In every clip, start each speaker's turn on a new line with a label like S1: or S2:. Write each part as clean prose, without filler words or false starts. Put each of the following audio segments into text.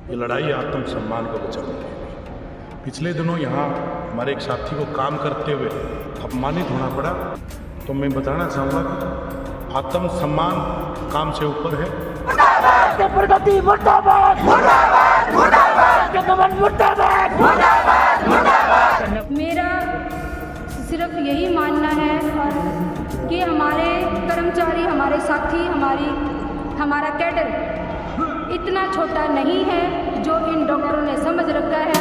S1: ये लड़ाई आत्मसम्मान को बचाने की है। पिछले दिनों यहाँ हमारे एक साथी को काम करते हुए अपमानित होना पड़ा, तो मैं बताना चाहूँगा कि आत्मसम्मान काम से ऊपर है।
S2: प्रगति मुर्दाबाद, मुर्दाबाद, मुर्दाबाद, जगमन मुर्दाबाद, मुर्दाबाद, मुर्दाबाद।
S3: मेरा सिर्फ यही मानना है और कि हमारे कर्मचारी, हमारे साथी, हमारा कैडर इतना छोटा नहीं है जो इन डॉक्टरों ने समझ रखा है।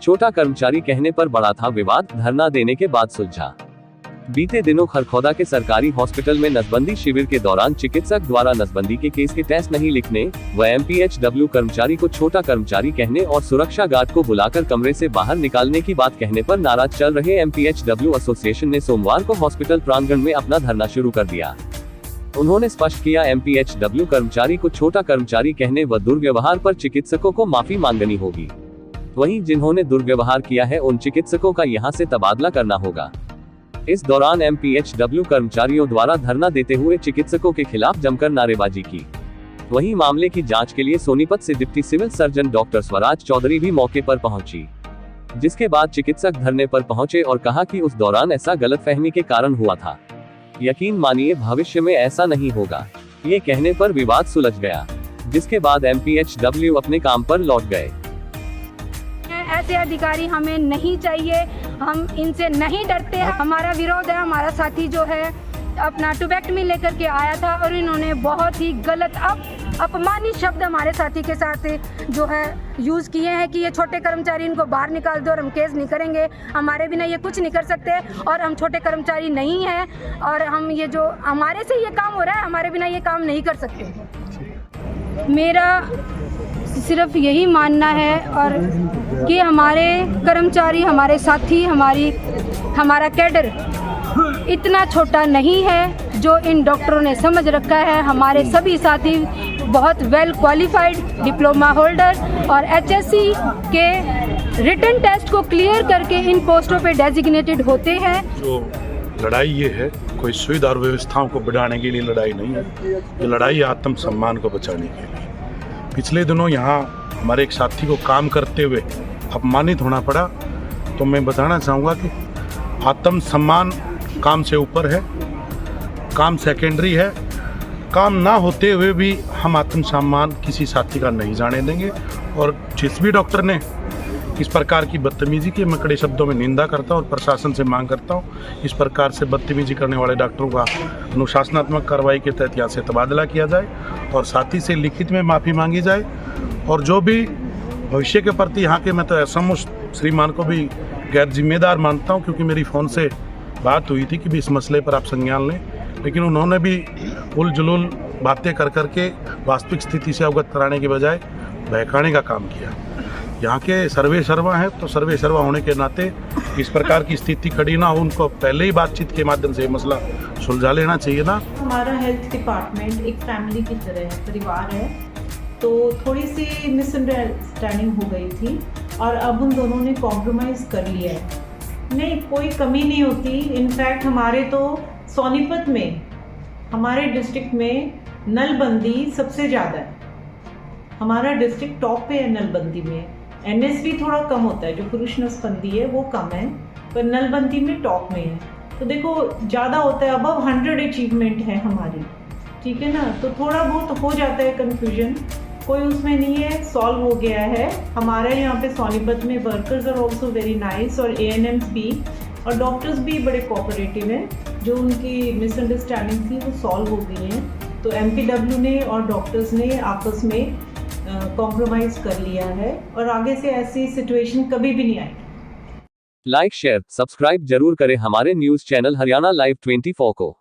S4: छोटा कर्मचारी कहने पर बड़ा था विवाद, धरना देने के बाद सुलझा। बीते दिनों खरखौदा के सरकारी हॉस्पिटल में नसबंदी शिविर के दौरान चिकित्सक द्वारा नसबंदी के केस के टेस्ट नहीं लिखने व एमपीएचडब्ल्यू कर्मचारी को छोटा कर्मचारी कहने और सुरक्षा गार्ड को बुलाकर कमरे से बाहर निकालने की बात कहने पर नाराज चल रहे एमपीएचडब्ल्यू एसोसिएशन ने सोमवार को हॉस्पिटल प्रांगण में अपना धरना शुरू कर दिया। उन्होंने स्पष्ट किया, एमपीएचडब्ल्यू कर्मचारी को छोटा कर्मचारी कहने व दुर्व्यवहार पर चिकित्सकों को माफी मांगनी होगी। वहीं जिन्होंने दुर्व्यवहार किया है उन चिकित्सकों का यहां से तबादला करना होगा। इस दौरान एमपीएचडब्ल्यू कर्मचारियों द्वारा धरना देते हुए चिकित्सकों के खिलाफ जमकर नारेबाजी की। वहीं मामले की जांच के लिए सोनीपत से deputy civil surgeon doctor Swaraj Chaudhary भी मौके पर पहुंची, जिसके बाद चिकित्सक धरने पर पहुंचे और कहा कि उस दौरान ऐसा गलतफहमी के कारण हुआ था। यकीन मानिए भविष्य में ऐसा नहीं होगा। ये कहने पर विवाद सुलझ गया, जिसके बाद एमपीएचडब्ल्यू अपने काम पर लौट गए।
S3: ऐसे अधिकारी हमें नहीं चाहिए, हम इनसे नहीं डरते। हमारा विरोध है, हमारा साथी जो है अपना टुबेक्टमी लेकर के आया था और इन्होंने बहुत ही गलत अपमानित शब्द हमारे साथी के साथ जो है यूज़ किए हैं कि ये छोटे कर्मचारी, इनको बाहर निकाल दो और हम केस नहीं करेंगे, हमारे बिना ये कुछ नहीं कर सकते और हम छोटे कर्मचारी नहीं हैं और हम ये जो हमारे से ये काम हो रहा है, हमारे बिना ये काम नहीं कर सकते। मेरा सिर्फ यही मानना है और कि हमारे कर्मचारी, हमारे साथी, हमारा कैडर इतना छोटा नहीं है जो इन डॉक्टरों ने समझ रखा है। हमारे सभी साथी बहुत वेल क्वालिफाइड डिप्लोमा होल्डर और एचएससी के रिटन टेस्ट को क्लियर करके इन पोस्टों पे डेजिग्नेटेड होते हैं।
S1: जो लड़ाई ये है, कोई सुविधा और व्यवस्थाओं को बढ़ाने के लिए लड़ाई नहीं है, ये लड़ाई आत्मसम्मान को बचाने के लिए। पिछले दिनों यहाँ हमारे एक साथी को काम करते हुए अपमानित होना पड़ा, तो मैं बताना चाहूँगा कि आत्मसम्मान काम से ऊपर है, काम सेकेंडरी है। काम ना होते हुए भी हम आत्मसम्मान किसी साथी का नहीं जाने देंगे और जिस भी डॉक्टर ने इस प्रकार की बदतमीजी की, मैं कड़े शब्दों में निंदा करता हूँ और प्रशासन से मांग करता हूँ इस प्रकार से बदतमीजी करने वाले डॉक्टरों का अनुशासनात्मक कार्रवाई के तहत यहाँ से तबादला किया जाए और साथ ही से लिखित में माफ़ी मांगी जाए। और जो भी भविष्य के प्रति यहाँ के, मैं तो ऐसा श्रीमान को भी गैर जिम्मेदार मानता हूँ, क्योंकि मेरी फ़ोन से बात हुई थी कि भी इस मसले पर आप संज्ञान लें, लेकिन उन्होंने भी उल जुलूल बातें कर करके वास्तविक स्थिति से अवगत कराने के बजाय बहकाने का काम किया। यहाँ के सर्वे सर्वा हैं, तो सर्वे सर्वा होने के नाते इस प्रकार की स्थिति खड़ी ना हो, उनको पहले ही बातचीत के माध्यम से ये मसला सुलझा लेना चाहिए ना।
S5: हमारा हेल्थ डिपार्टमेंट एक फैमिली की तरह है, परिवार है, तो थोड़ी सी मिसअंडरस्टैंडिंग हो गई थी और अब उन दोनों ने कॉम्प्रोमाइज़ कर लिया है। नहीं, कोई कमी नहीं होती। इनफैक्ट हमारे तो सोनीपत में, हमारे डिस्ट्रिक्ट में नलबंदी सबसे ज़्यादा है। हमारा डिस्ट्रिक्ट टॉप पे है नलबंदी में। एनएसवी थोड़ा कम होता है, जो पुरुष नसबंदी है वो कम है, पर नलबंदी में टॉप में है। तो देखो ज़्यादा होता है, अबव 100 अचीवमेंट है हमारी, ठीक है ना। तो थोड़ा बहुत हो जाता है कन्फ्यूजन, कोई उसमें नहीं है, सॉल्व हो गया है। हमारे यहाँ पे सोनीपत में workers are also very nice और एएनएम्स भी और डॉक्टर्स भी बड़े कोऑपरेटिव हैं। जो उनकी मिसअंडरस्टैंडिंग थी वो सॉल्व हो गई हैं। तो एमपीडब्ल्यू ने और डॉक्टर्स ने आपस में कॉम्प्रोमाइज़ कर लिया है और आगे से ऐसी सिचुएशन कभी भी नहीं आएगी।
S4: लाइक, शेयर, सब्सक्राइब जरूर करें हमारे न्यूज चैनल हरियाणा लाइव 24 को।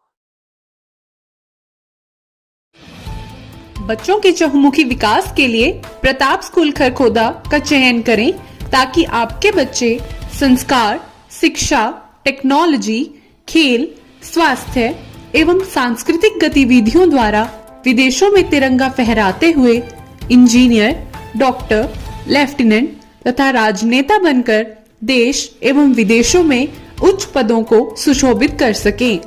S6: बच्चों के चहुमुखी विकास के लिए प्रताप स्कूल खरखोदा का चयन करें ताकि आपके बच्चे संस्कार, शिक्षा, टेक्नोलॉजी, खेल, स्वास्थ्य एवं सांस्कृतिक गतिविधियों द्वारा विदेशों में तिरंगा फहराते हुए इंजीनियर, डॉक्टर, लेफ्टिनेंट तथा राजनेता बनकर देश एवं विदेशों में उच्च पदों को सुशोभित कर सकें।